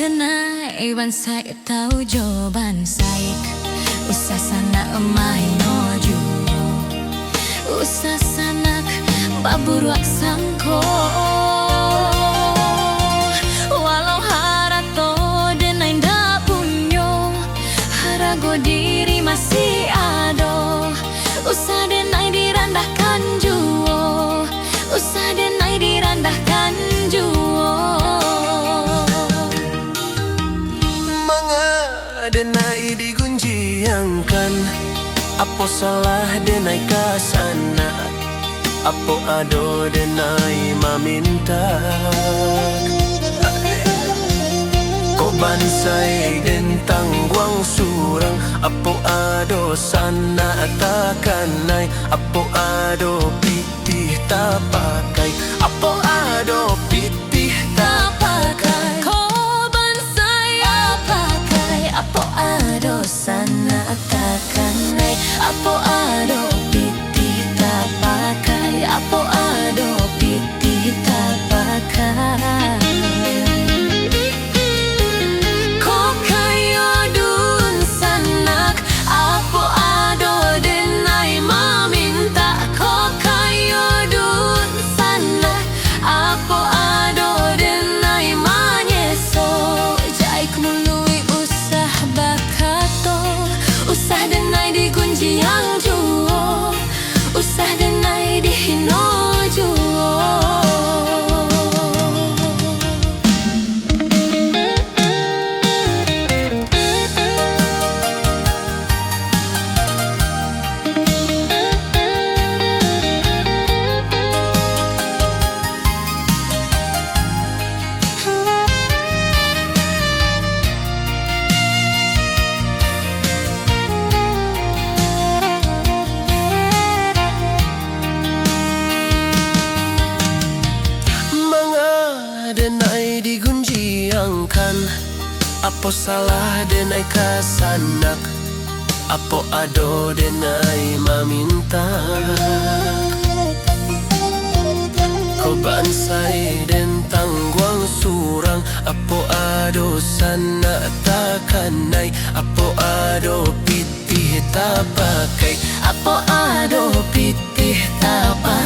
denai ban sai tahu jawaban sai usah sana main noju usah sanak baburuak sangko walau harato denai ndak punyo harago diri masih ado usah denai dirandahkan juo usah denai dirandahkan juo denai digunjiangkan apo salah denai kasana apo ado denai maminta ko bansai den tangguang surang apo ado sana takanai apo ado pitih tak pakai apo ado pitih tak pakai apo ado sana takanai apo ado pitih tak pakai apo ado pitih tak pakai ko kayo dun sanak apo ado denai maminta ko kayo dun sanak apo ado denai manyeso jai kumului usah denai digunji yang juo usah denai dihino juo denai digunjiangkan apo salah denai kasanak apo ado denai maminta ko bansai den tangguang surang apo ado sana takanai apo ado pitih tak pakai apo ado pitih tak pakai